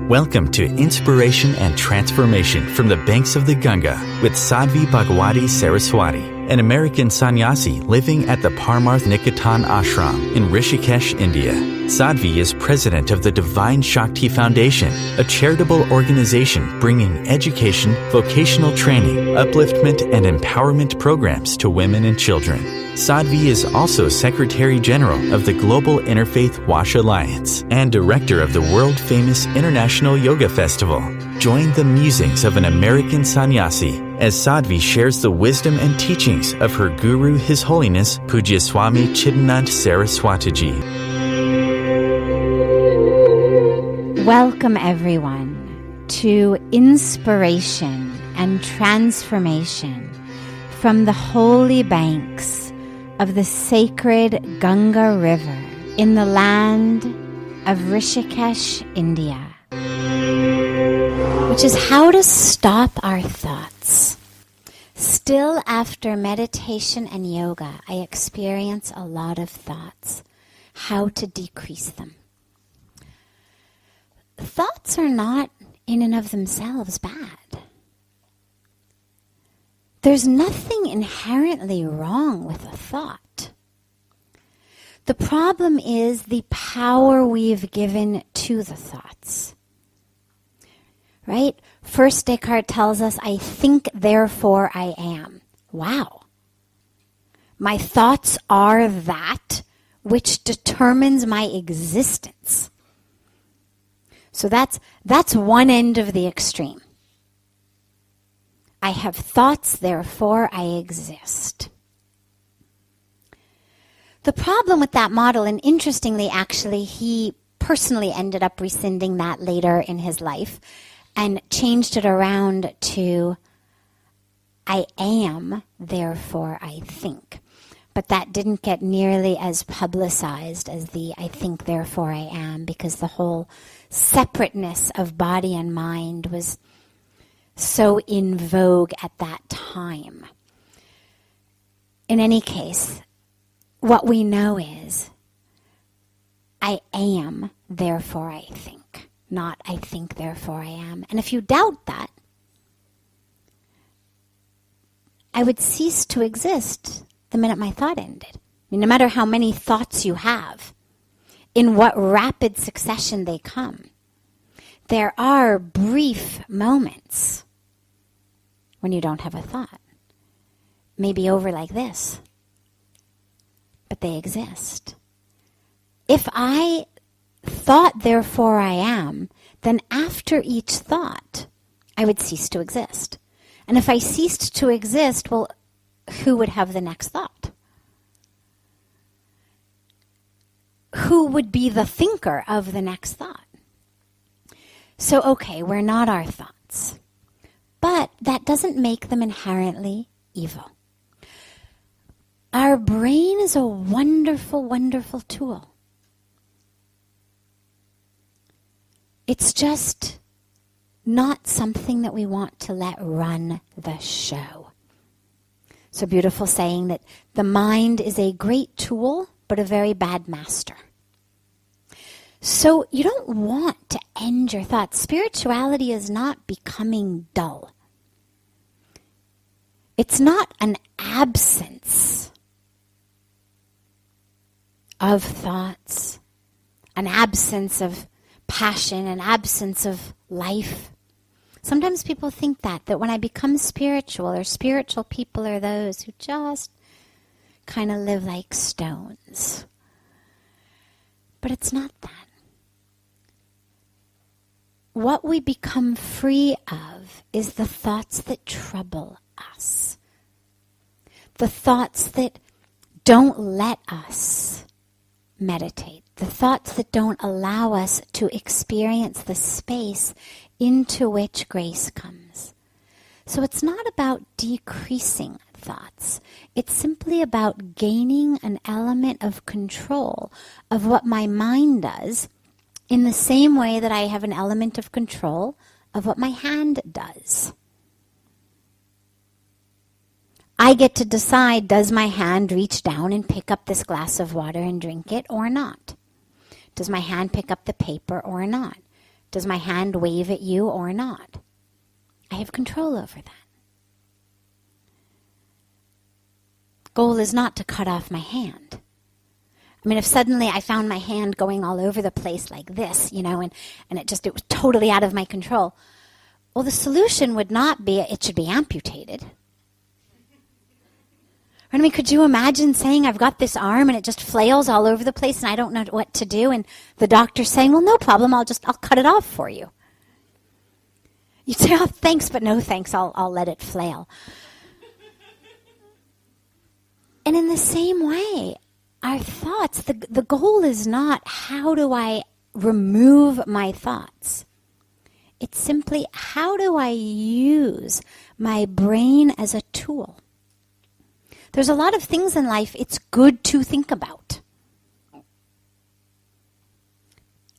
Welcome to Inspiration and Transformation from the Banks of the Ganga with Sadhvi Bhagawati Saraswati, an American sannyasi living at the Parmarth Niketan ashram in Rishikesh, India. Sadhvi is president of the Divine Shakti Foundation, a charitable organization bringing education, vocational training, upliftment, and empowerment programs to women and children. Sadhvi is also Secretary General of the Global Interfaith Wash Alliance and Director of the world-famous International Yoga Festival. Join the musings of an American sannyasi as Sadhvi shares the wisdom and teachings of her guru, His Holiness Pujya Swami Chidanand Saraswati Ji. Welcome everyone to Inspiration and Transformation from the holy banks of the sacred Ganga River in the land of Rishikesh, India, which is how to stop our thoughts. Still, after meditation and yoga, I experience a lot of thoughts. How to decrease them. Thoughts are not in and of themselves bad. There's nothing inherently wrong with a thought. The problem is the power we've given to the thoughts. Right? First, Descartes tells us, I think, therefore I am. Wow. My thoughts are that which determines my existence. So that's one end of the extreme. I have thoughts, therefore I exist. The problem with that model, and interestingly, actually, he personally ended up rescinding that later in his life and changed it around to I am, therefore I think. But that didn't get nearly as publicized as the I think, therefore I am, because the whole separateness of body and mind was so in vogue at that time. In any case, what we know is I am, therefore I think, not I think, therefore I am. And if you doubt that, I would cease to exist the minute my thought ended. I mean, no matter how many thoughts you have, in what rapid succession they come, there are brief moments when you don't have a thought. Maybe over like this, but they exist. If I thought, therefore I am, then after each thought, I would cease to exist. And if I ceased to exist, well, who would have the next thought? Who would be the thinker of the next thought? So, okay, we're not our thoughts. But that doesn't make them inherently evil. Our brain is a wonderful, wonderful tool. It's just not something that we want to let run the show. It's a beautiful saying that the mind is a great tool, but a very bad master. So you don't want to end your thoughts. Spirituality is not becoming dull. It's not an absence of thoughts, an absence of passion, an absence of life. Sometimes people think that when I become spiritual, or spiritual people are those who just kind of live like stones. But it's not that. What we become free of is the thoughts that trouble us. The thoughts that don't let us meditate. The thoughts that don't allow us to experience the space into which grace comes. So it's not about decreasing thoughts. It's simply about gaining an element of control of what my mind does, in the same way that I have an element of control of what my hand does. I get to decide, does my hand reach down and pick up this glass of water and drink it or not? Does my hand pick up the paper or not? Does my hand wave at you or not? I have control over that. Goal is not to cut off my hand. I mean, if suddenly I found my hand going all over the place like this, and it was totally out of my control, well, the solution would not be it should be amputated. I mean, could you imagine saying I've got this arm and it just flails all over the place and I don't know what to do, and the doctor's saying, well, no problem, I'll cut it off for you. You'd say, oh, thanks, but no thanks, I'll let it flail. And in the same way, our thoughts, the goal is not how do I remove my thoughts. It's simply how do I use my brain as a tool. There's a lot of things in life it's good to think about.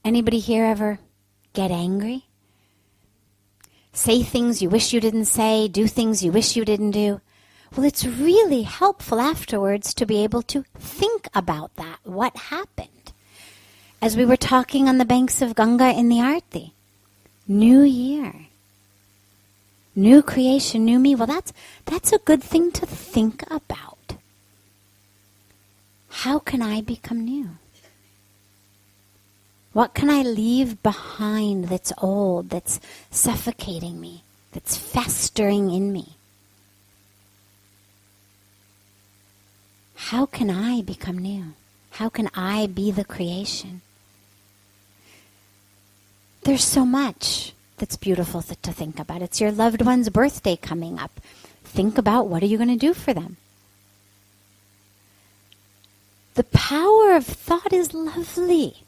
Anybody here ever get angry? Say things you wish you didn't say, do things you wish you didn't do. Well, it's really helpful afterwards to be able to think about that, what happened. As we were talking on the banks of Ganga in the Aarti, new year, new creation, new me. Well, that's a good thing to think about. How can I become new? What can I leave behind that's old, that's suffocating me, that's festering in me? How can I become new? How can I be the creation? There's so much that's beautiful to think about. It's your loved one's birthday coming up. Think about what are you going to do for them. The power of thought is lovely.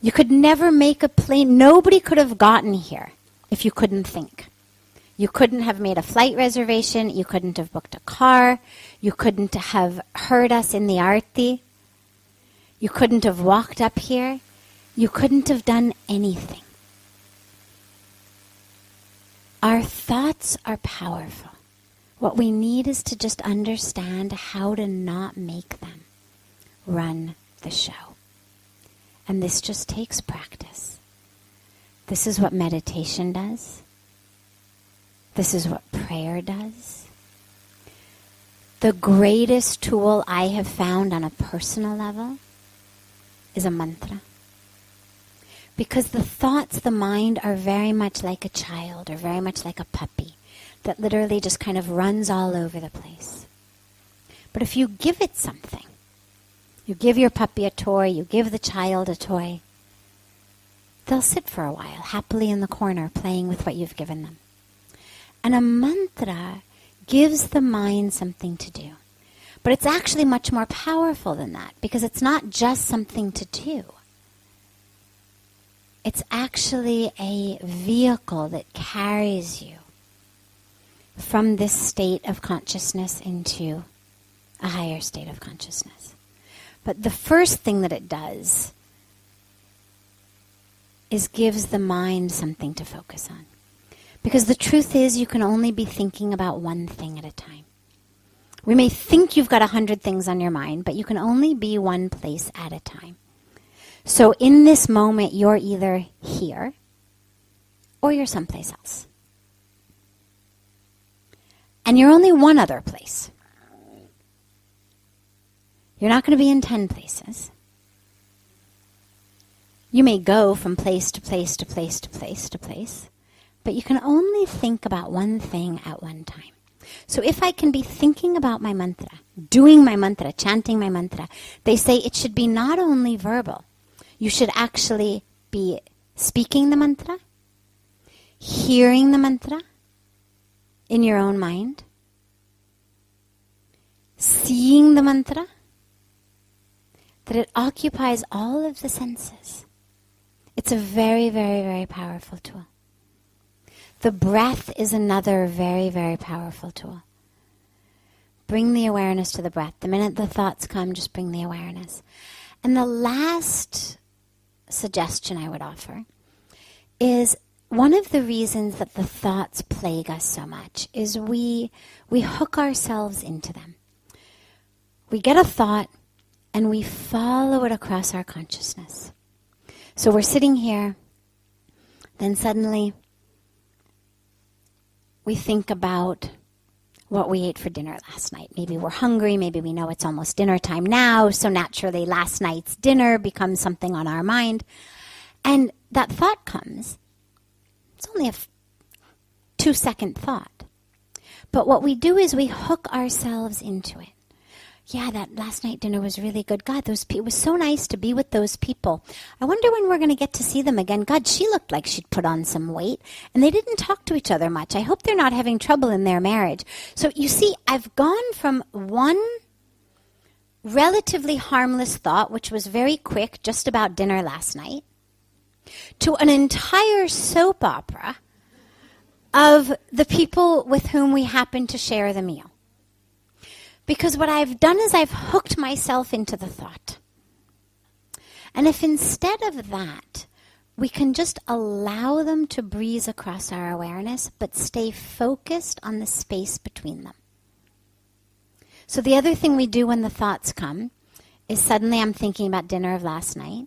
You could never make a plane. Nobody could have gotten here if you couldn't think. You couldn't have made a flight reservation. You couldn't have booked a car. You couldn't have heard us in the Aarti. You couldn't have walked up here. You couldn't have done anything. Our thoughts are powerful. What we need is to just understand how to not make them run the show. And this just takes practice. This is what meditation does. This is what prayer does. The greatest tool I have found on a personal level is a mantra. Because the thoughts, the mind, are very much like a child or very much like a puppy that literally just kind of runs all over the place. But if you give it something, you give your puppy a toy, you give the child a toy, they'll sit for a while happily in the corner playing with what you've given them. And a mantra gives the mind something to do. But it's actually much more powerful than that because it's not just something to do. It's actually a vehicle that carries you from this state of consciousness into a higher state of consciousness. But the first thing that it does is gives the mind something to focus on. Because the truth is you can only be thinking about one thing at a time. We may think you've got 100 things on your mind, but you can only be one place at a time. So in this moment, you're either here or you're someplace else. And you're only one other place. You're not going to be in 10 places. You may go from place to place to place to place to place, but you can only think about one thing at one time. So if I can be thinking about my mantra, doing my mantra, chanting my mantra, they say it should be not only verbal. You should actually be speaking the mantra, hearing the mantra in your own mind, seeing the mantra, that it occupies all of the senses. It's a very, very, very powerful tool. The breath is another very, very powerful tool. Bring the awareness to the breath. The minute the thoughts come, just bring the awareness. And the last suggestion I would offer is one of the reasons that the thoughts plague us so much is we hook ourselves into them. We get a thought and we follow it across our consciousness. So we're sitting here then suddenly we think about what we ate for dinner last night. Maybe we're hungry, maybe we know it's almost dinner time now, so naturally last night's dinner becomes something on our mind. And that thought comes. It's only a 2-second thought. But what we do is we hook ourselves into it. Yeah, that last night dinner was really good. God, it was so nice to be with those people. I wonder when we're going to get to see them again. God, she looked like she'd put on some weight, and they didn't talk to each other much. I hope they're not having trouble in their marriage. So you see, I've gone from one relatively harmless thought, which was very quick, just about dinner last night, to an entire soap opera of the people with whom we happen to share the meal. Because what I've done is I've hooked myself into the thought. And if instead of that, we can just allow them to breeze across our awareness, but stay focused on the space between them. So the other thing we do when the thoughts come is suddenly I'm thinking about dinner of last night.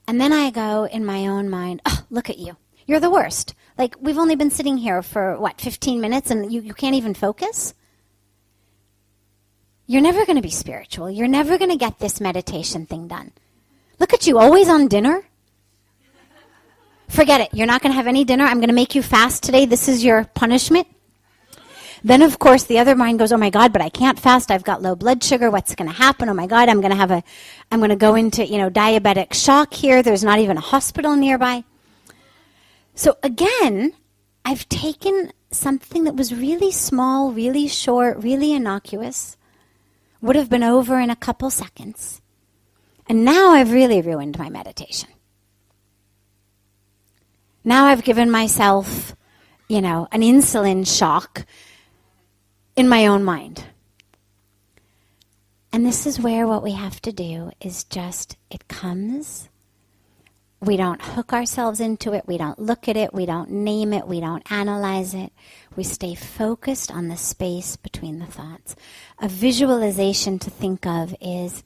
And then I go in my own mind, oh, look at you. You're the worst. Like, we've only been sitting here for, 15 minutes and you can't even focus? You're never going to be spiritual. You're never going to get this meditation thing done. Look at you, always on dinner. Forget it. You're not going to have any dinner. I'm going to make you fast today. This is your punishment. Then, of course, the other mind goes, oh, my God, but I can't fast. I've got low blood sugar. What's going to happen? Oh, my God, I'm going to go into, diabetic shock here. There's not even a hospital nearby. So, again, I've taken something that was really small, really short, really innocuous, would have been over in a couple seconds. And now I've really ruined my meditation. Now I've given myself, an insulin shock in my own mind. And this is where what we have to do is just, it comes. We don't hook ourselves into it. We don't look at it. We don't name it. We don't analyze it. We stay focused on the space between the thoughts. A visualization to think of is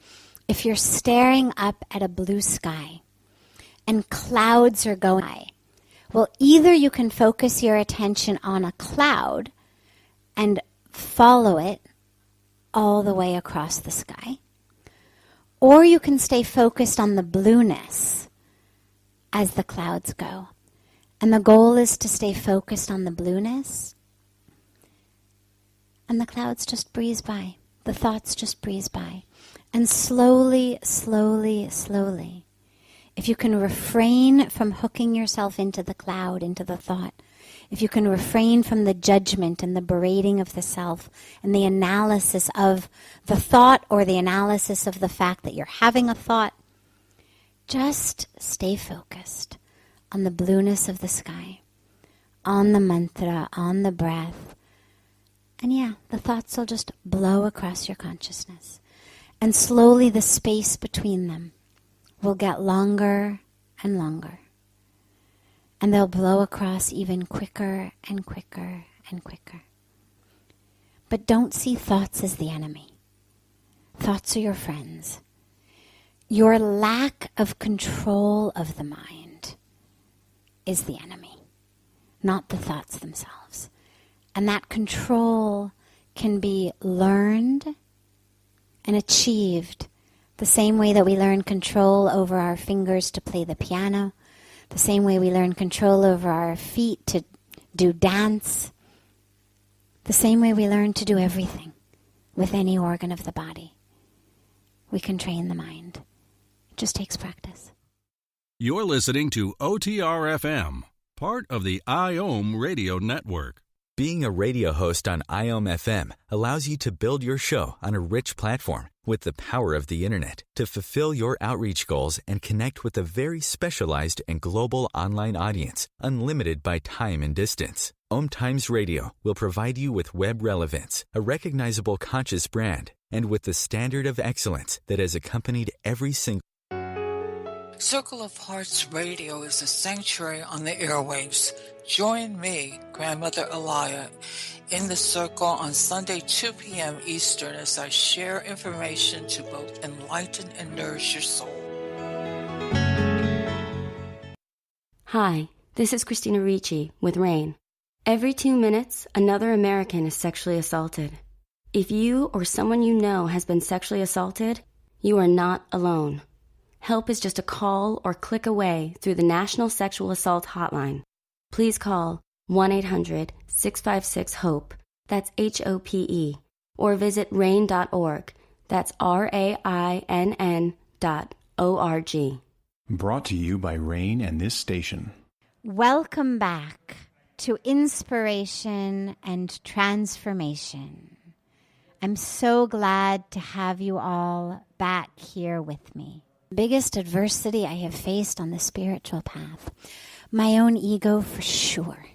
if you're staring up at a blue sky and clouds are going by. Well, either you can focus your attention on a cloud and follow it all the way across the sky, or you can stay focused on the blueness as the clouds go. And the goal is to stay focused on the blueness, and the clouds just breeze by. The thoughts just breeze by. And slowly, slowly, slowly, if you can refrain from hooking yourself into the cloud, into the thought, if you can refrain from the judgment and the berating of the self and the analysis of the thought or the analysis of the fact that you're having a thought, just stay focused on the blueness of the sky, on the mantra, on the breath. And the thoughts will just blow across your consciousness. And slowly the space between them will get longer and longer. And they'll blow across even quicker and quicker and quicker. But don't see thoughts as the enemy. Thoughts are your friends. Your lack of control of the mind is the enemy, not the thoughts themselves. And that control can be learned and achieved the same way that we learn control over our fingers to play the piano, the same way we learn control over our feet to do dance, the same way we learn to do everything with any organ of the body. We can train the mind. It just takes practice. You're listening to OTR-FM, part of the IOM radio network. Being a radio host on IOM FM allows you to build your show on a rich platform with the power of the internet to fulfill your outreach goals and connect with a very specialized and global online audience, unlimited by time and distance. OMTimes Radio will provide you with web relevance, a recognizable conscious brand, and with the standard of excellence that has accompanied every single Circle of Hearts Radio is a sanctuary on the airwaves. Join me, Grandmother Elia, in the circle on Sunday, 2 p.m. Eastern as I share information to both enlighten and nourish your soul. Hi, This is Christina Ricci with RAIN. Every 2 minutes, another American is sexually assaulted. If you or someone you know has been sexually assaulted, you are not alone. Help is just a call or click away through the National Sexual Assault Hotline. Please call 1-800-656-HOPE, that's HOPE, or visit rain.org, that's RAINN.org. Brought to you by RAIN and this station. Welcome back to Inspiration and Transformation. I'm so glad to have you all back here with me. Biggest adversity I have faced on the spiritual path. My own ego, for sure.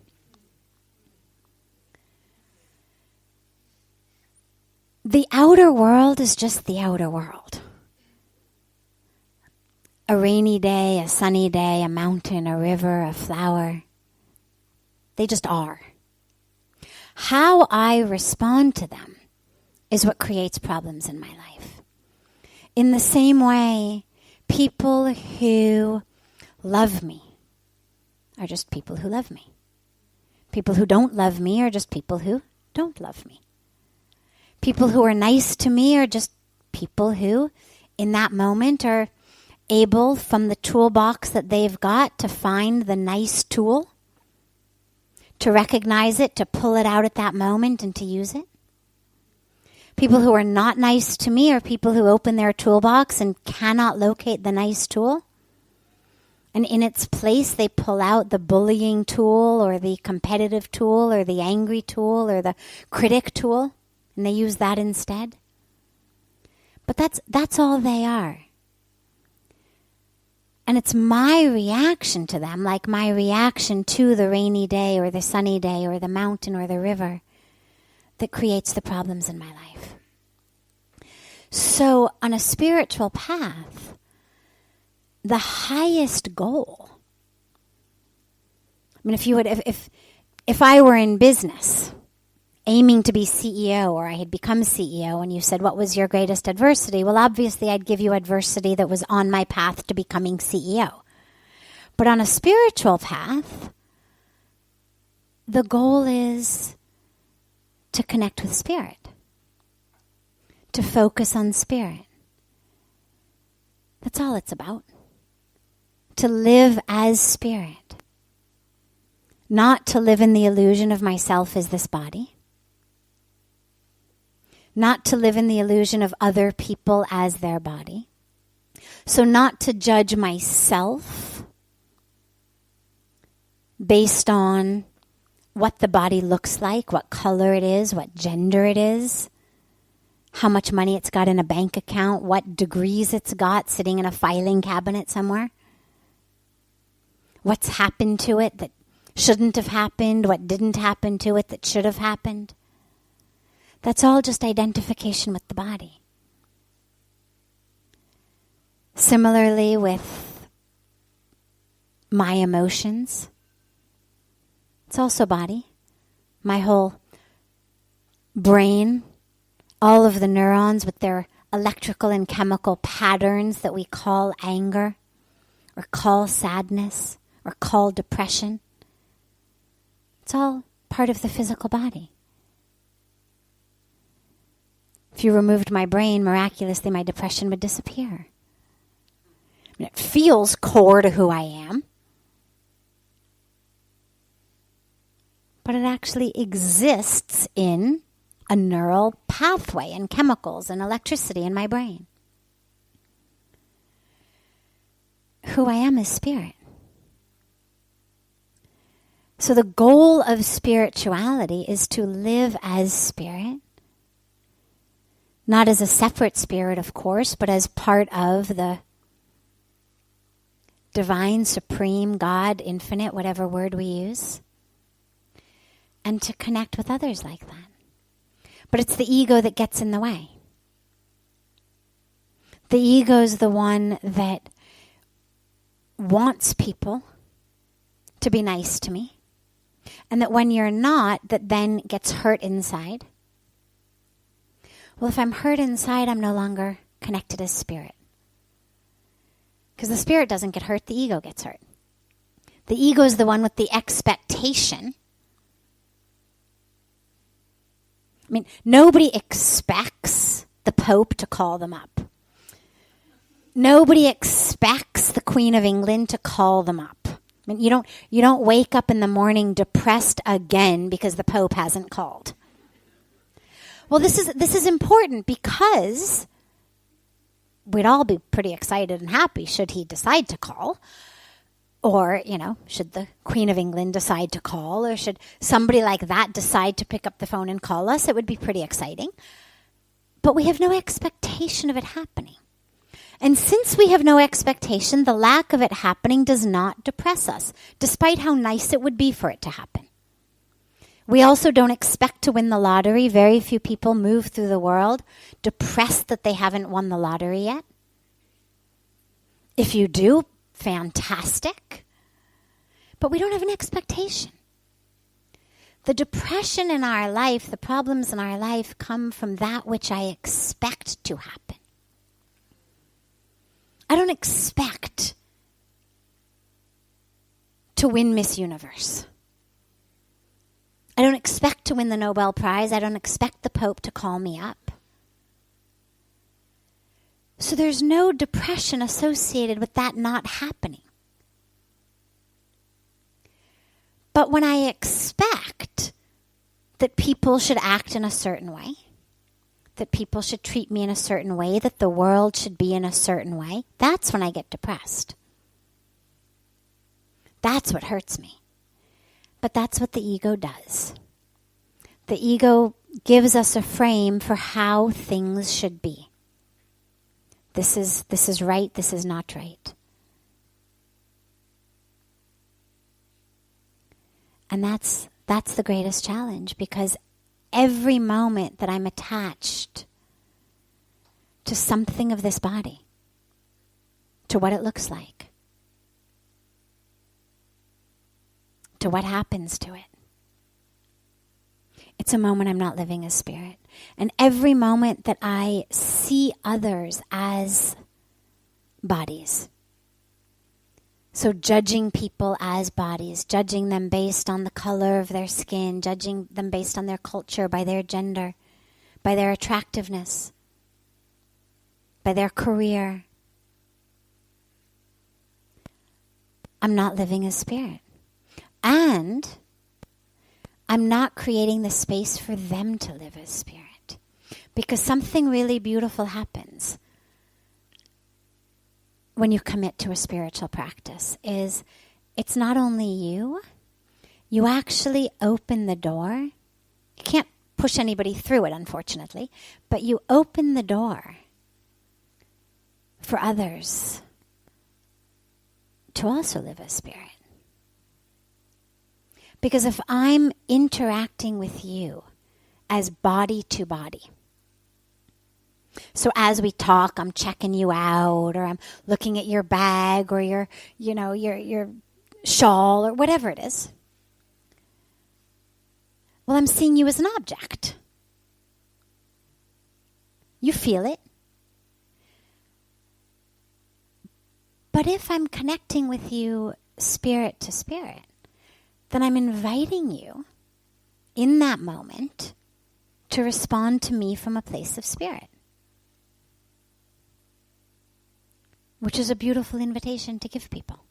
The outer world is just the outer world. A rainy day, a sunny day, a mountain, a river, a flower. They just are. How I respond to them is what creates problems in my life. In the same way, people who love me are just people who love me. People who don't love me are just people who don't love me. People who are nice to me are just people who, in that moment, are able, from the toolbox that they've got, to find the nice tool, to recognize it, to pull it out at that moment and to use it. People who are not nice to me are people who open their toolbox and cannot locate the nice tool. And in its place, they pull out the bullying tool or the competitive tool or the angry tool or the critic tool, and they use that instead. But that's all they are. And it's my reaction to them, like my reaction to the rainy day or the sunny day or the mountain or the river, that creates the problems in my life. So on a spiritual path, the highest goal, I mean, if I were in business, aiming to be CEO, or I had become CEO, and you said, what was your greatest adversity? Well, obviously, I'd give you adversity that was on my path to becoming CEO. But on a spiritual path, the goal is to connect with spirit, to focus on spirit. That's all it's about. To live as spirit. Not to live in the illusion of myself as this body. Not to live in the illusion of other people as their body. So not to judge myself based on what the body looks like, what color it is, what gender it is, how much money it's got in a bank account, what degrees it's got sitting in a filing cabinet somewhere, what's happened to it that shouldn't have happened, what didn't happen to it that should have happened. That's all just identification with the body. Similarly with my emotions, it's also body. My whole brain, all of the neurons with their electrical and chemical patterns that we call anger, or call sadness, or call depression. It's all part of the physical body. If you removed my brain, miraculously my depression would disappear. I mean, it feels core to who I am, but it actually exists in a neural pathway and chemicals and electricity in my brain. Who I am is spirit. So the goal of spirituality is to live as spirit, not as a separate spirit, of course, but as part of the divine, supreme, God, infinite, whatever word we use, and to connect with others like that. But it's the ego that gets in the way. The ego is the one that wants people to be nice to me, and that when you're not, that then gets hurt inside. Well, if I'm hurt inside, I'm no longer connected as spirit. Because the spirit doesn't get hurt, the ego gets hurt. The ego is the one with the expectation. I mean, nobody expects the Pope to call them up. Nobody expects the Queen of England to call them up. I mean, you don't wake up in the morning depressed again because the Pope hasn't called. Well, this is important because we'd all be pretty excited and happy should he decide to call. Or, should the Queen of England decide to call, or should somebody like that decide to pick up the phone and call us, it would be pretty exciting. But we have no expectation of it happening. And since we have no expectation, the lack of it happening does not depress us, despite how nice it would be for it to happen. We also don't expect to win the lottery. Very few people move through the world depressed that they haven't won the lottery yet. If you do, fantastic. But we don't have an expectation. The depression in our life, the problems in our life come from that which I expect to happen. I don't expect to win Miss Universe. I don't expect to win the Nobel Prize. I don't expect the Pope to call me up. So there's no depression associated with that not happening. But when I expect that people should act in a certain way, that people should treat me in a certain way, that the world should be in a certain way, that's when I get depressed. That's what hurts me. But that's what the ego does. The ego gives us a frame for how things should be. This is right, this is not right. And that's the greatest challenge, because every moment that I'm attached to something of this body, to what it looks like, to what happens to it, it's a moment I'm not living as spirit. And every moment that I see others as bodies, so judging people as bodies, judging them based on the color of their skin, judging them based on their culture, by their gender, by their attractiveness, by their career, I'm not living as spirit. And I'm not creating the space for them to live as spirit. Because something really beautiful happens when you commit to a spiritual practice. Is it's not only you actually open the door. You can't push anybody through it, unfortunately, but you open the door for others to also live as spirit. Because if I'm interacting with you as body to body, so as we talk, I'm checking you out, or I'm looking at your bag, or your shawl, or whatever it is. Well, I'm seeing you as an object. You feel it. But if I'm connecting with you spirit to spirit, then I'm inviting you in that moment to respond to me from a place of spirit. Which is a beautiful invitation to give people.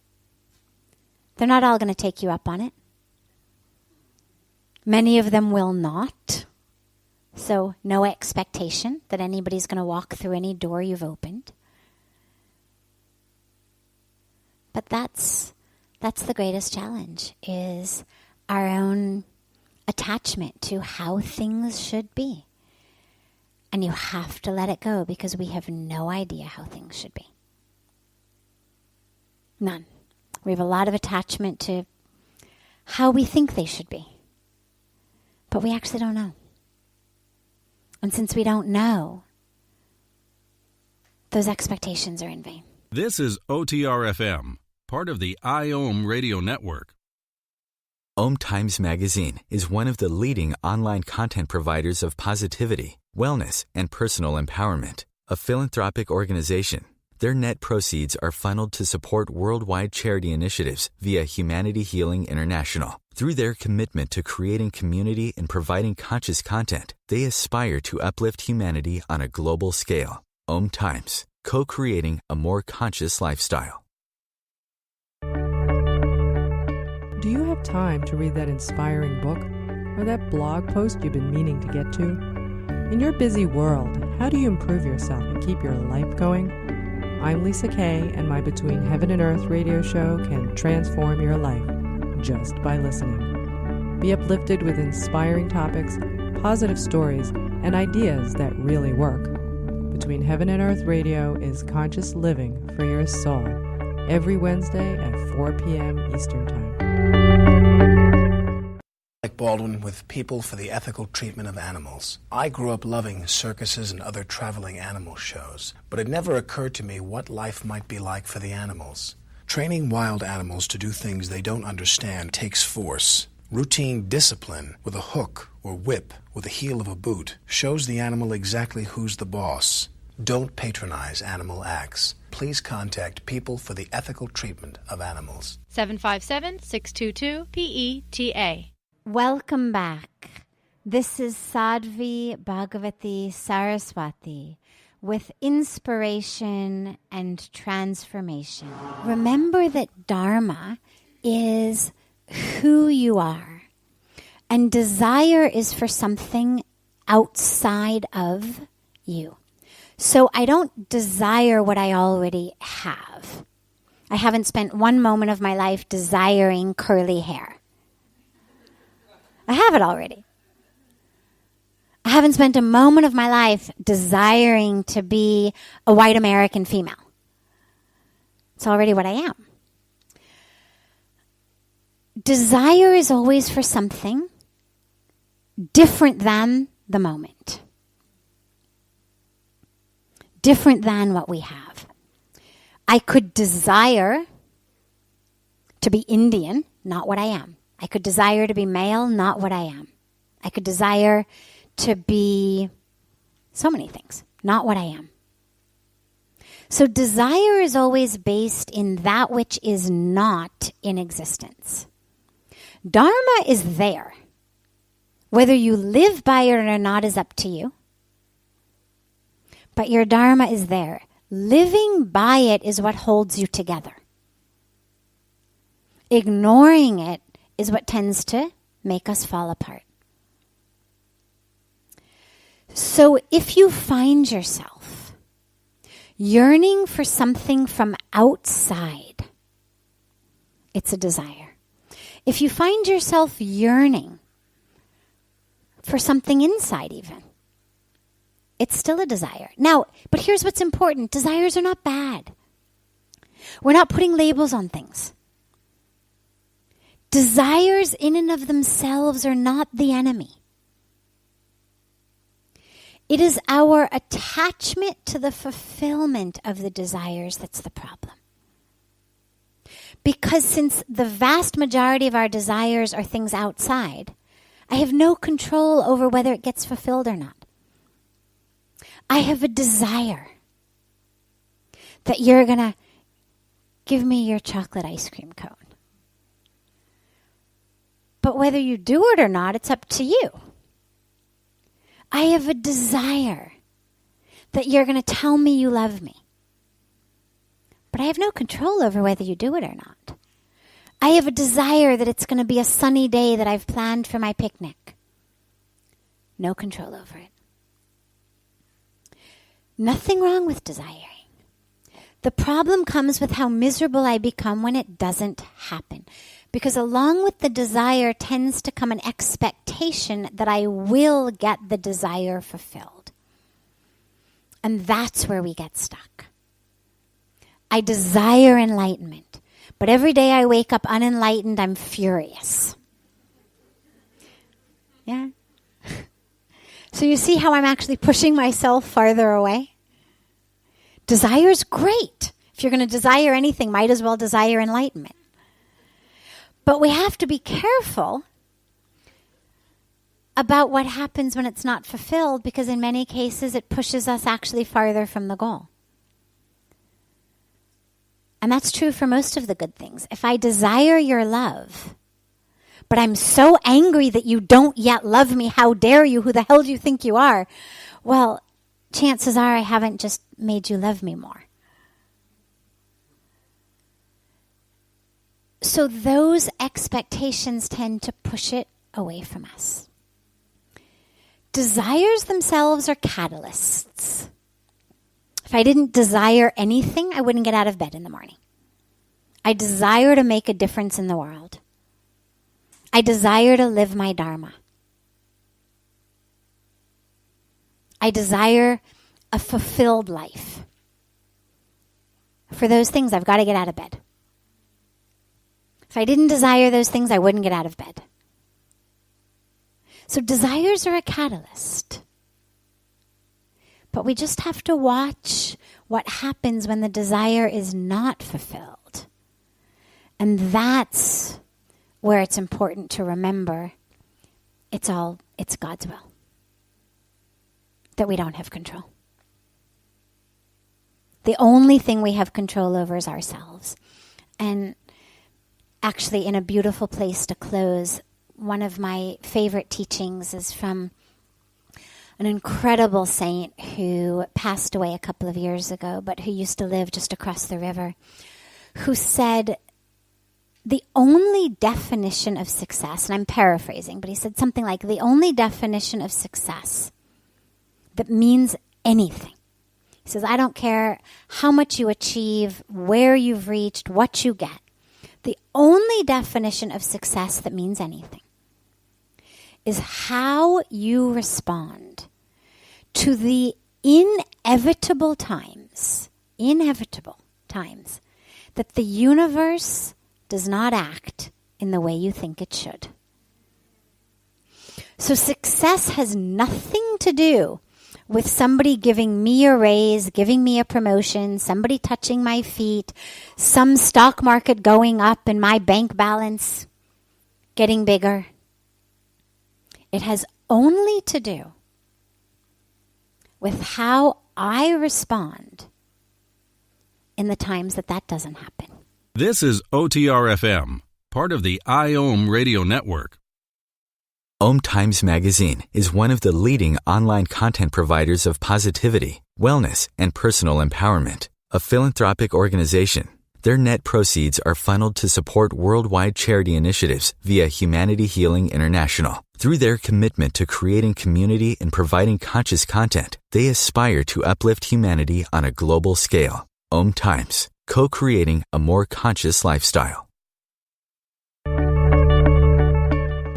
They're not all going to take you up on it. Many of them will not. So no expectation that anybody's going to walk through any door you've opened. But that's the greatest challenge, is our own attachment to how things should be. And you have to let it go, because we have no idea how things should be. None. We have a lot of attachment to how we think they should be. But we actually don't know. And since we don't know, those expectations are in vain. This is OTR-FM, part of the IOM radio network. OMTimes Magazine is one of the leading online content providers of positivity, wellness, and personal empowerment. A philanthropic organization Their net proceeds are funneled to support worldwide charity initiatives via Humanity Healing International. Through their commitment to creating community and providing conscious content, they aspire to uplift humanity on a global scale. OMTimes, co-creating a more conscious lifestyle. Do you have time to read that inspiring book or that blog post you've been meaning to get to? In your busy world, how do you improve yourself and keep your life going? I'm Lisa Kay, and my Between Heaven and Earth radio show can transform your life just by listening. Be uplifted with inspiring topics, positive stories, and ideas that really work. Between Heaven and Earth radio is conscious living for your soul, every Wednesday at 4 p.m. Eastern Time. Like Baldwin with People for the Ethical Treatment of Animals. I grew up loving circuses and other traveling animal shows, but it never occurred to me what life might be like for the animals. Training wild animals to do things they don't understand takes force. Routine discipline with a hook or whip with the heel of a boot shows the animal exactly who's the boss. Don't patronize animal acts. Please contact People for the Ethical Treatment of Animals. 757-622-PETA. Welcome back. This is Sadhvi Bhagawati Saraswati with inspiration and transformation. Remember that dharma is who you are, and desire is for something outside of you. So I don't desire what I already have. I haven't spent one moment of my life desiring curly hair. I have it already. I haven't spent a moment of my life desiring to be a white American female. It's already what I am. Desire is always for something different than the moment. Different than what we have. I could desire to be Indian, not what I am. I could desire to be male, not what I am. I could desire to be so many things, not what I am. So desire is always based in that which is not in existence. Dharma is there. Whether you live by it or not is up to you. But your dharma is there. Living by it is what holds you together. Ignoring it is what tends to make us fall apart. So if you find yourself yearning for something from outside, it's a desire. If you find yourself yearning for something inside even, it's still a desire. Now, but here's what's important. Desires are not bad. We're not putting labels on things. Desires in and of themselves are not the enemy. It is our attachment to the fulfillment of the desires that's the problem. Because since the vast majority of our desires are things outside, I have no control over whether it gets fulfilled or not. I have a desire that you're going to give me your chocolate ice cream cone. But whether you do it or not, it's up to you. I have a desire that you're going to tell me you love me. But I have no control over whether you do it or not. I have a desire that it's going to be a sunny day that I've planned for my picnic. No control over it. Nothing wrong with desiring. The problem comes with how miserable I become when it doesn't happen. Because along with the desire tends to come an expectation that I will get the desire fulfilled. And that's where we get stuck. I desire enlightenment, but every day I wake up unenlightened, I'm furious. Yeah? So you see how I'm actually pushing myself farther away? Desire's great. If you're going to desire anything, might as well desire enlightenment. But we have to be careful about what happens when it's not fulfilled, because in many cases it pushes us actually farther from the goal. And that's true for most of the good things. If I desire your love, but I'm so angry that you don't yet love me, how dare you, who the hell do you think you are? Well, chances are I haven't just made you love me more. So those expectations tend to push it away from us. Desires themselves are catalysts. If I didn't desire anything, I wouldn't get out of bed in the morning. I desire to make a difference in the world. I desire to live my dharma. I desire a fulfilled life. For those things, I've got to get out of bed. If I didn't desire those things, I wouldn't get out of bed. So desires are a catalyst. But we just have to watch what happens when the desire is not fulfilled. And that's where it's important to remember it's God's will. That we don't have control. The only thing we have control over is ourselves. And actually, in a beautiful place to close, one of my favorite teachings is from an incredible saint who passed away a couple of years ago, but who used to live just across the river, who said, the only definition of success, and I'm paraphrasing, but he said something like, the only definition of success that means anything. He says, I don't care how much you achieve, where you've reached, what you get. The only definition of success that means anything is how you respond to the inevitable times that the universe does not act in the way you think it should. So success has nothing to do with somebody giving me a raise, giving me a promotion, somebody touching my feet, some stock market going up and my bank balance getting bigger. It has only to do with how I respond in the times that doesn't happen. This is OTR-FM, part of the IOM radio network. OMTimes Magazine is one of the leading online content providers of positivity, wellness, and personal empowerment. A philanthropic organization, their net proceeds are funneled to support worldwide charity initiatives via Humanity Healing International. Through their commitment to creating community and providing conscious content, they aspire to uplift humanity on a global scale. OMTimes, co-creating a more conscious lifestyle.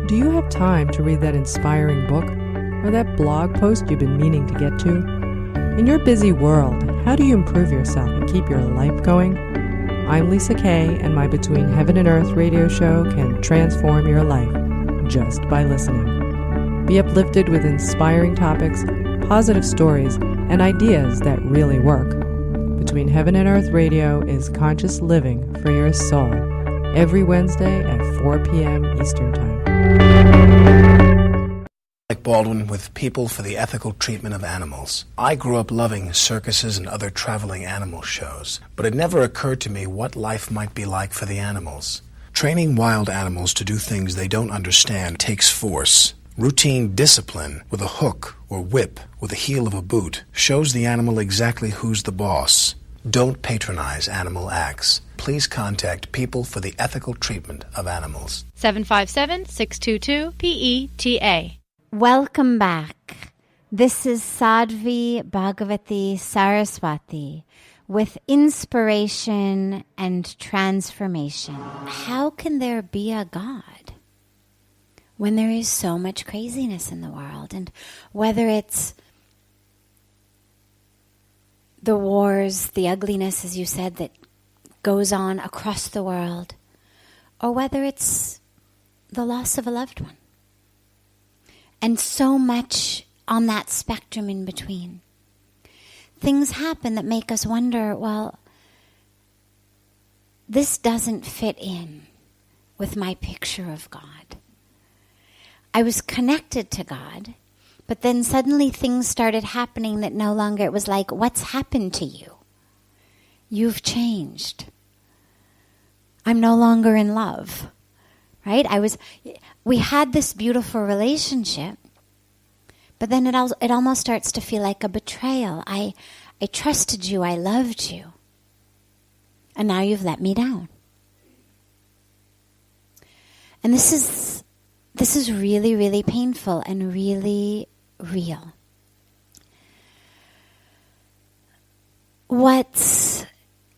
Do you have time to read that inspiring book or that blog post you've been meaning to get to? In your busy world, how do you improve yourself and keep your life going? I'm Lisa Kay, and my Between Heaven and Earth radio show can transform your life just by listening. Be uplifted with inspiring topics, positive stories, and ideas that really work. Between Heaven and Earth radio is conscious living for your soul, every Wednesday at 4 p.m. Eastern Time. Like Baldwin with People for the Ethical Treatment of Animals. I grew up loving circuses and other traveling animal shows, but it never occurred to me what life might be like for the animals. Training wild animals to do things they don't understand takes force. Routine discipline with a hook or whip with the heel of a boot shows the animal exactly who's the boss. Don't patronize animal acts. Please contact People for the Ethical Treatment of Animals. 757-622-PETA. Welcome back. This is Sadhvi Bhagawati Saraswati with inspiration and transformation. How can there be a God when there is so much craziness in the world? And whether it's the wars, the ugliness, as you said, that goes on across the world, or whether it's the loss of a loved one. And so much on that spectrum in between. Things happen that make us wonder, well, this doesn't fit in with my picture of God. I was connected to God, but then suddenly things started happening that no longer, it was like, what's happened to you? You've changed. I'm no longer in love, right? We had this beautiful relationship, but then it almost starts to feel like a betrayal. I trusted you, I loved you, and now you've let me down. And this is really, really painful and really real. What's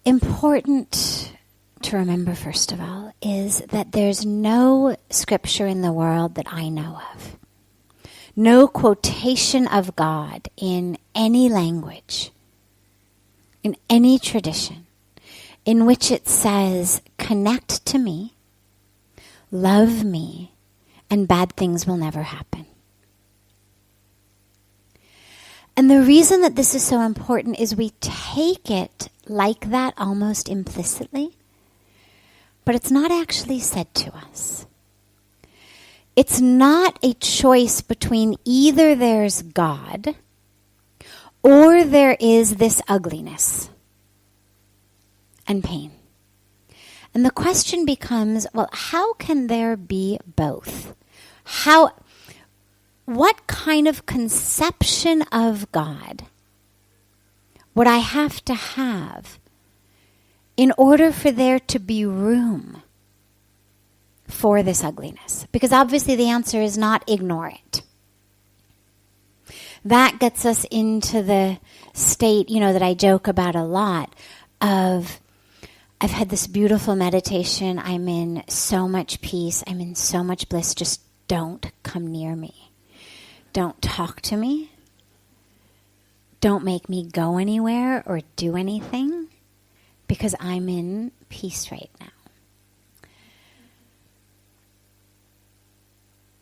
important to remember, first of all, is that there's no scripture in the world that I know of, no quotation of God in any language, in any tradition, in which it says, connect to me, love me, and bad things will never happen. And the reason that this is so important is we take it like that almost implicitly, but it's not actually said to us. It's not a choice between either there's God or there is this ugliness and pain. And the question becomes, well, how can there be both? What kind of conception of God would I have to have in order for there to be room for this ugliness? Because obviously the answer is not ignore it. That gets us into the state, that I joke about a lot of, I've had this beautiful meditation, I'm in so much peace, I'm in so much bliss, just don't come near me. Don't talk to me. Don't make me go anywhere or do anything, because I'm in peace right now.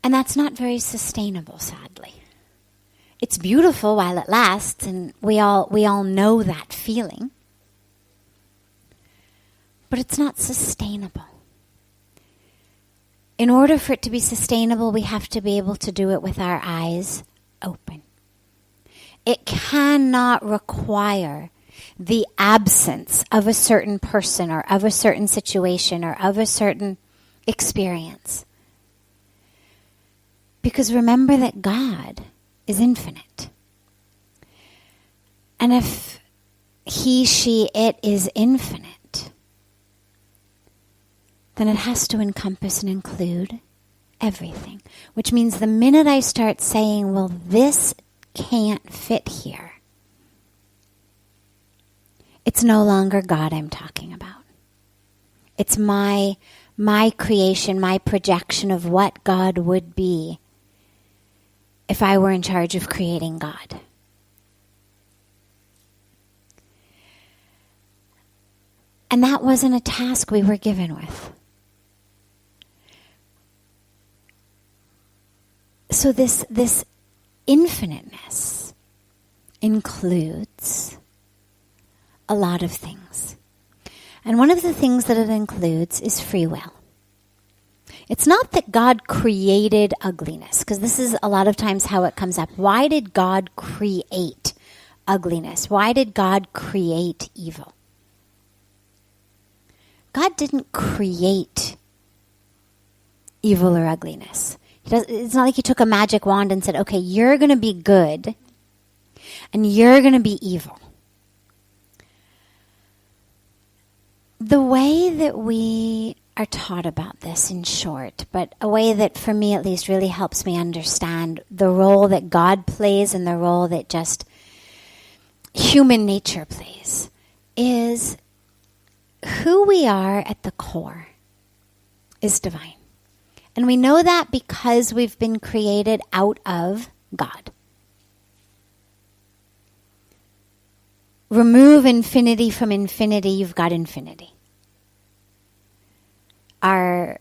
And that's not very sustainable, sadly. It's beautiful while it lasts, and we all know that feeling. But it's not sustainable. In order for it to be sustainable, we have to be able to do it with our eyes open. It cannot require the absence of a certain person or of a certain situation or of a certain experience. Because remember that God is infinite. And if he, she, it is infinite, then it has to encompass and include everything. Which means the minute I start saying, well, this can't fit here, it's no longer God I'm talking about. It's my creation, my projection of what God would be if I were in charge of creating God. And that wasn't a task we were given with. So this infiniteness includes a lot of things. And one of the things that it includes is free will. It's not that God created ugliness, because this is a lot of times how it comes up. Why did God create ugliness? Why did God create evil? God didn't create evil or ugliness. It's not like he took a magic wand and said, okay, you're going to be good and you're going to be evil. The way that we are taught about this, in short, but a way that for me at least really helps me understand the role that God plays and the role that just human nature plays, is who we are at the core is divine. And we know that because we've been created out of God. Remove infinity from infinity, you've got infinity. Our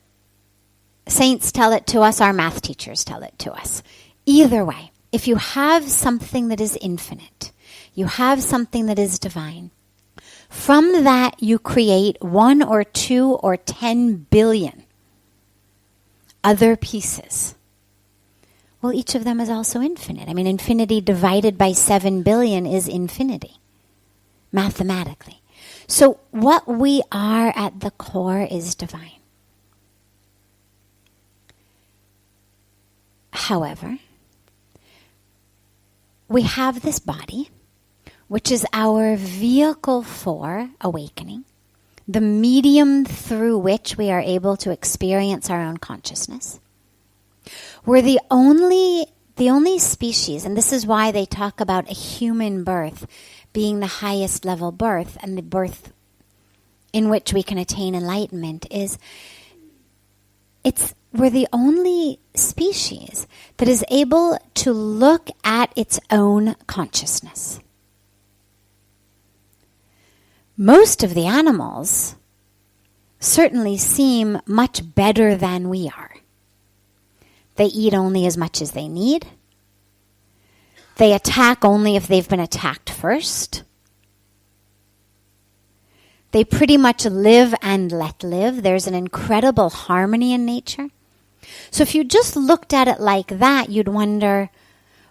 saints tell it to us, our math teachers tell it to us. Either way, if you have something that is infinite, you have something that is divine, from that you create 1 or 2 or 10 billion other pieces. Well, each of them is also infinite. I mean, infinity divided by 7 billion is infinity, mathematically. So what we are at the core is divine. However, we have this body, which is our vehicle for awakening, the medium through which we are able to experience our own consciousness. We're the only species, and this is why they talk about a human birth being the highest level birth, and the birth in which we can attain enlightenment we're the only species that is able to look at its own consciousness. Most of the animals certainly seem much better than we are. They eat only as much as they need. They attack only if they've been attacked first. They pretty much live and let live. There's an incredible harmony in nature. So if you just looked at it like that, you'd wonder,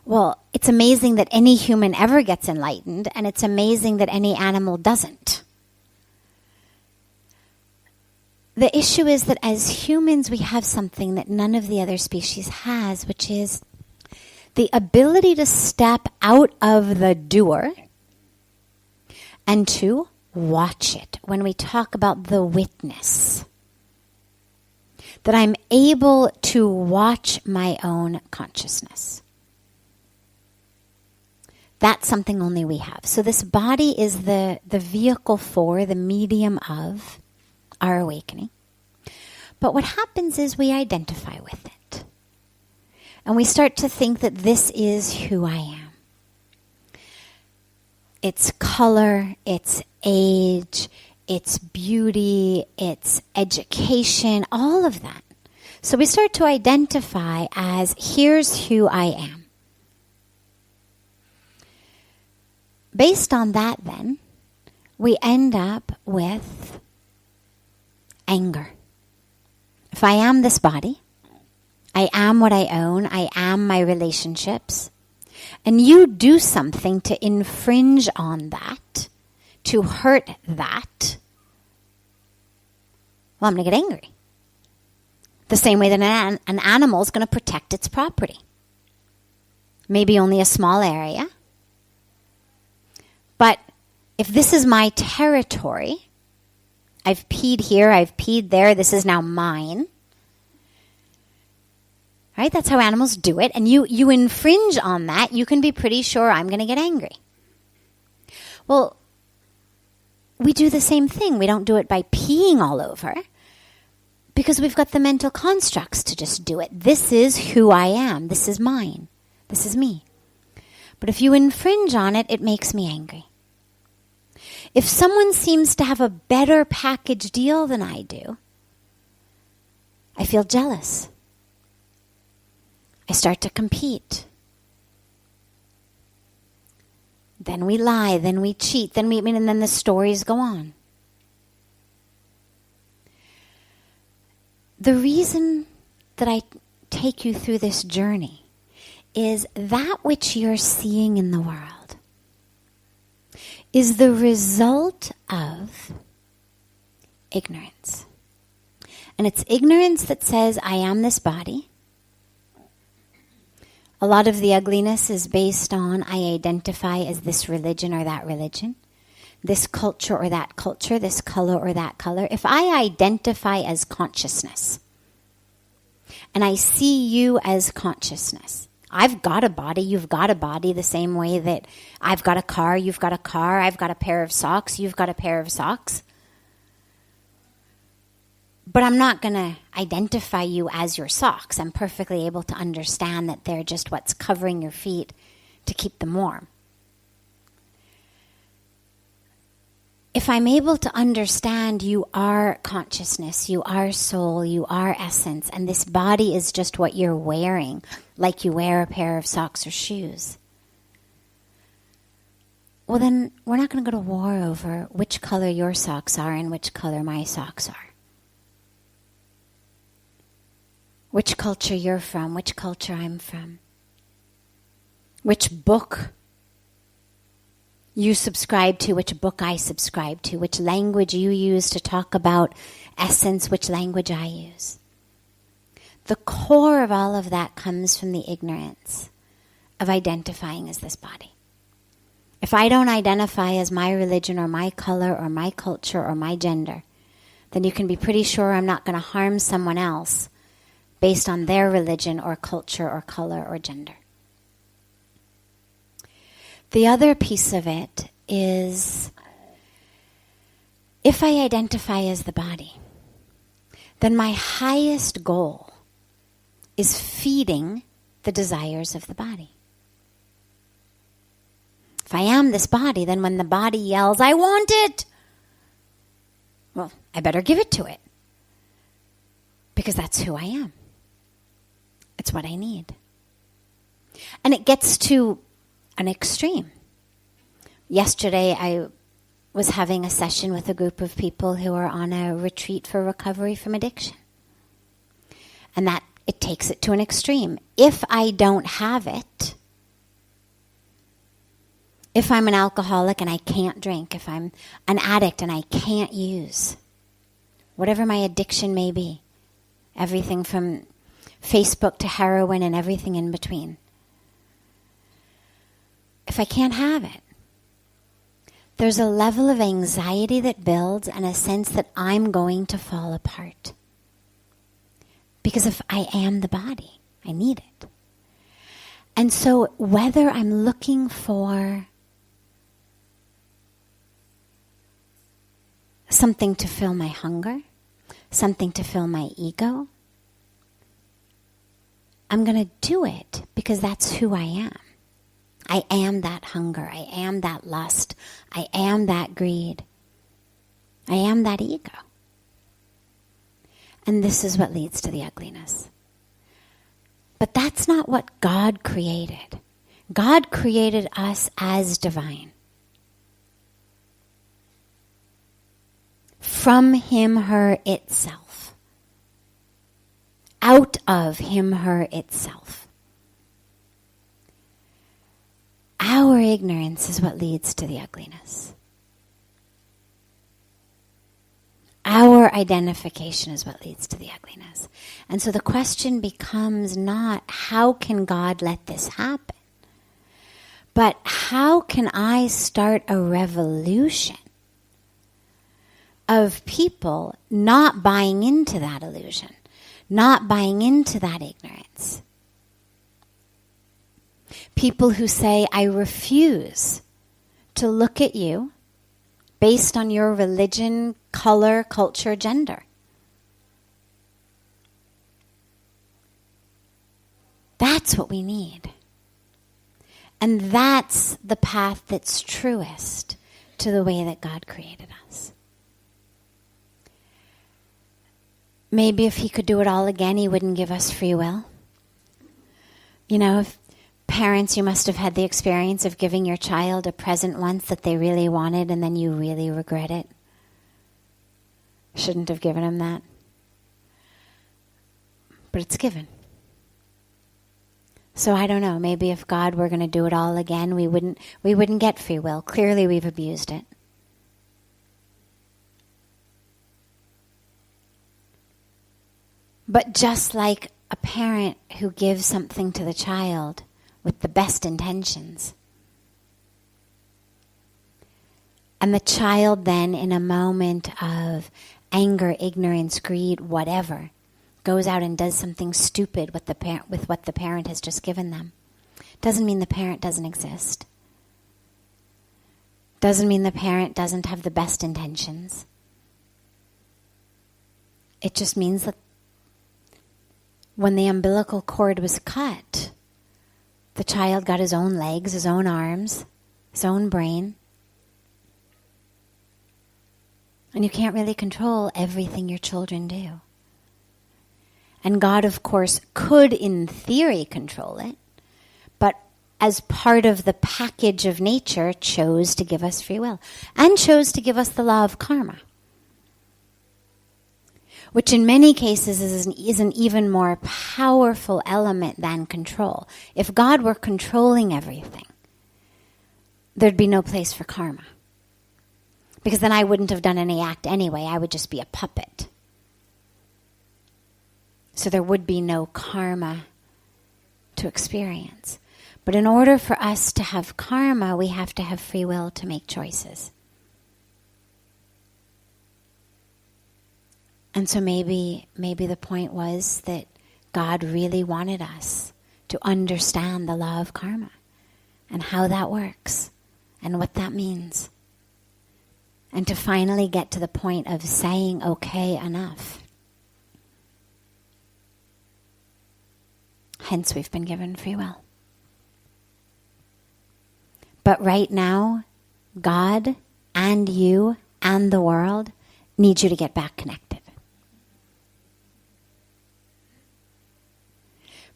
well, it's amazing that any human ever gets enlightened, and it's amazing that any animal doesn't. The issue is that as humans, we have something that none of the other species has, which is the ability to step out of the doer and to watch it. When we talk about the witness, that I'm able to watch my own consciousness. That's something only we have. So this body is the vehicle for, the medium of our awakening. But what happens is we identify with it. And we start to think that this is who I am. It's color, it's age, it's beauty, it's education, all of that. So we start to identify as, here's who I am. Based on that, then, we end up with anger. If I am this body, I am what I own, I am my relationships, and you do something to infringe on that, to hurt that, well, I'm going to get angry. The same way that an animal is going to protect its property. Maybe only a small area. But if this is my territory, I've peed here, I've peed there, this is now mine. Right? That's how animals do it. And you infringe on that, you can be pretty sure I'm going to get angry. Well, we do the same thing. We don't do it by peeing all over, because we've got the mental constructs to just do it. This is who I am. This is mine. This is me. But if you infringe on it, it makes me angry. If someone seems to have a better package deal than I do, I feel jealous. I start to compete. Then we lie, then we cheat, and then the stories go on. The reason that I take you through this journey is that which you're seeing in the world is the result of ignorance. And it's ignorance that says, I am this body. A lot of the ugliness is based on, I identify as this religion or that religion, this culture or that culture, this color or that color. If I identify as consciousness, and I see you as consciousness, I've got a body, you've got a body, the same way that I've got a car, you've got a car, I've got a pair of socks, you've got a pair of socks. But I'm not going to identify you as your socks. I'm perfectly able to understand that they're just what's covering your feet to keep them warm. If I'm able to understand you are consciousness, you are soul, you are essence, and this body is just what you're wearing, like you wear a pair of socks or shoes, well then we're not going to go to war over which color your socks are and which color my socks are. Which culture you're from, which culture I'm from. Which book you subscribe to, which book I subscribe to, which language you use to talk about essence, which language I use. The core of all of that comes from the ignorance of identifying as this body. If I don't identify as my religion or my color or my culture or my gender, then you can be pretty sure I'm not going to harm someone else based on their religion or culture or color or gender. The other piece of it is, if I identify as the body, then my highest goal is feeding the desires of the body. If I am this body, then when the body yells, I want it, well, I better give it to it. Because that's who I am. It's what I need. And it gets to an extreme. Yesterday, I was having a session with a group of people who are on a retreat for recovery from addiction. And that it takes it to an extreme. If I don't have it, if I'm an alcoholic and I can't drink, if I'm an addict and I can't use, whatever my addiction may be, everything from Facebook to heroin and everything in between, if I can't have it, there's a level of anxiety that builds and a sense that I'm going to fall apart. Because if I am the body, I need it. And so whether I'm looking for something to fill my hunger, something to fill my ego, I'm going to do it because that's who I am. I am that hunger. I am that lust. I am that greed. I am that ego. And this is what leads to the ugliness. But that's not what God created. God created us as divine. From him, her, itself. Out of him, her, itself. Our ignorance is what leads to the ugliness. Our identification is what leads to the ugliness. And so the question becomes not, how can God let this happen? But how can I start a revolution of people not buying into that illusion, not buying into that ignorance? People who say, I refuse to look at you based on your religion, color, culture, gender. That's what we need. And that's the path that's truest to the way that God created us. Maybe if he could do it all again, he wouldn't give us free will. You know, if parents, you must have had the experience of giving your child a present once that they really wanted and then you really regret it. Shouldn't have given them that. But it's given. So I don't know, maybe if God were going to do it all again, we wouldn't get free will. Clearly we've abused it. But just like a parent who gives something to the child with the best intentions, and the child then, in a moment of anger, ignorance, greed, whatever, goes out and does something stupid with what the parent has just given them, doesn't mean the parent doesn't exist. Doesn't mean the parent doesn't have the best intentions. It just means that when the umbilical cord was cut, the child got his own legs, his own arms, his own brain. And you can't really control everything your children do. And God, of course, could in theory control it, but as part of the package of nature, chose to give us free will and chose to give us the law of karma, which in many cases is an even more powerful element than control. If God were controlling everything, there'd be no place for karma. Because then I wouldn't have done any act anyway. I would just be a puppet. So there would be no karma to experience. But in order for us to have karma, we have to have free will to make choices. And so maybe the point was that God really wanted us to understand the law of karma and how that works and what that means. And to finally get to the point of saying, okay, enough. Hence, we've been given free will. But right now, God and you and the world need you to get back connected.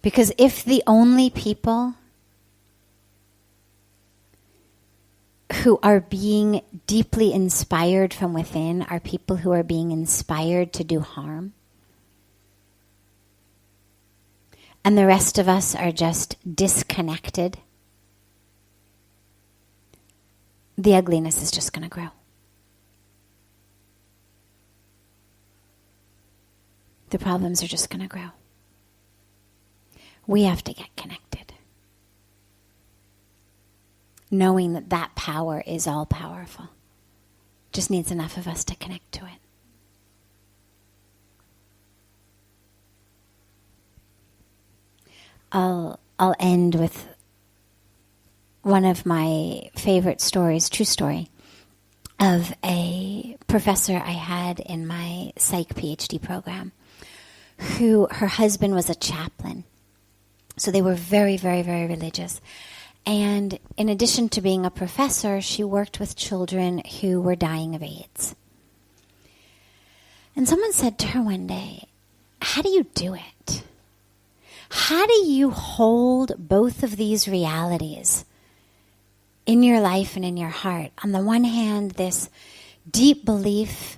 Because if the only people who are being deeply inspired from within are people who are being inspired to do harm, and the rest of us are just disconnected, the ugliness is just going to grow. The problems are just going to grow. We have to get connected, knowing that that power is all powerful. Just needs enough of us to connect to it. I'll end with one of my favorite stories, true story, of a professor I had in my psych PhD program, who her husband was a chaplain. So they were very, very, very religious. And in addition to being a professor, she worked with children who were dying of AIDS. And someone said to her one day, how do you do it? How do you hold both of these realities in your life and in your heart? On the one hand, this deep belief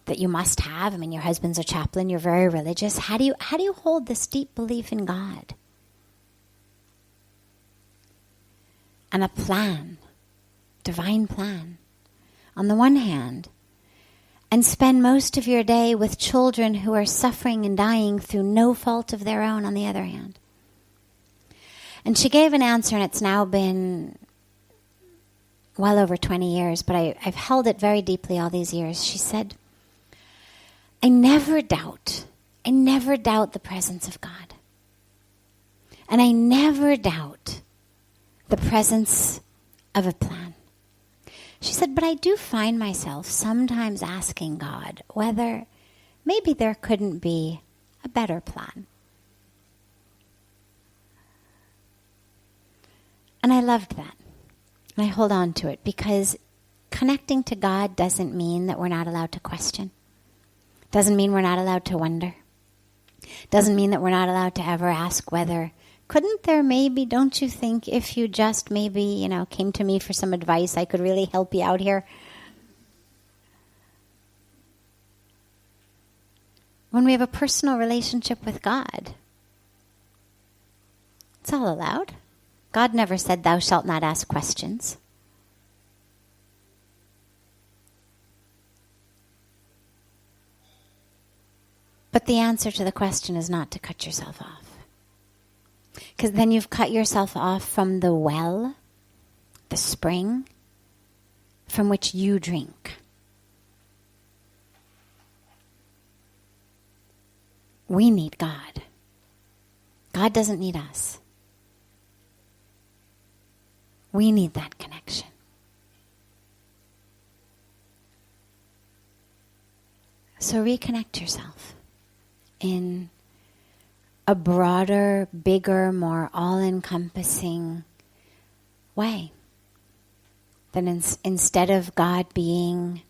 that you must have. I mean, your husband's a chaplain, you're very religious. How do you hold this deep belief in God? And a plan, divine plan, on the one hand, and spend most of your day with children who are suffering and dying through no fault of their own on the other hand. And she gave an answer, and it's now been well over 20 years, but I've held it very deeply all these years. She said, I never doubt the presence of God. And I never doubt the presence of a plan. She said, but I do find myself sometimes asking God whether maybe there couldn't be a better plan. And I loved that. And I hold on to it because connecting to God doesn't mean that we're not allowed to question. Doesn't mean we're not allowed to wonder. Doesn't mean that we're not allowed to ever ask whether, couldn't there maybe, don't you think, if you just maybe, came to me for some advice, I could really help you out here? When we have a personal relationship with God, it's all allowed. God never said, thou shalt not ask questions. But the answer to the question is not to cut yourself off. Because then you've cut yourself off from the well, the spring, from which you drink. We need God. God doesn't need us. We need that connection. So reconnect yourself in a broader, bigger, more all-encompassing way. That instead of God being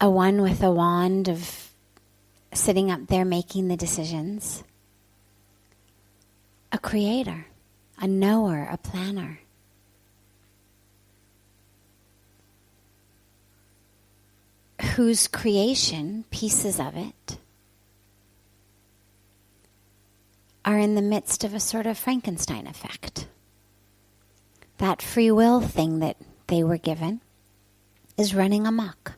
a one with a wand of sitting up there making the decisions, a creator, a knower, a planner. Whose creation, pieces of it, are in the midst of a sort of Frankenstein effect. that free will thing that they were given is running amok.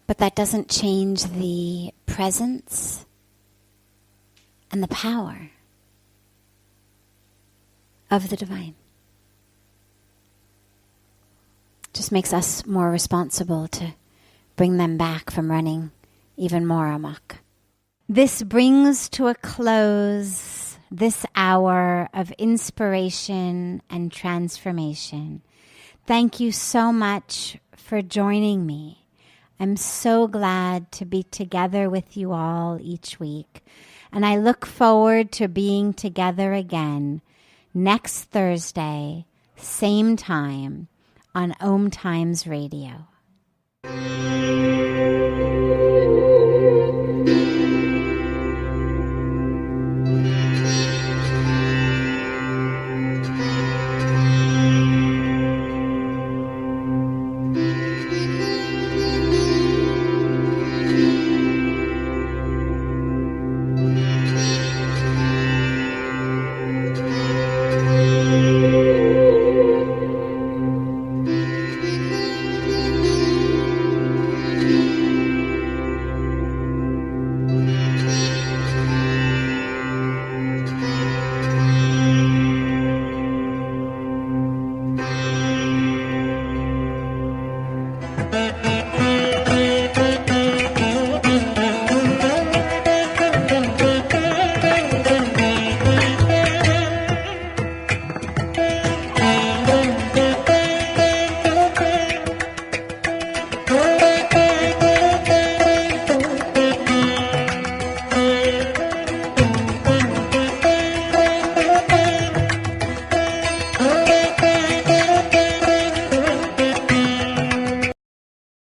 But that doesn't change the presence and the power of the divine. Just makes us more responsible to bring them back from running even more amok. This brings to a close this hour of inspiration and transformation. Thank you so much for joining me. I'm so glad to be together with you all each week, and I look forward to being together again next Thursday, same time, on OMTimes Radio.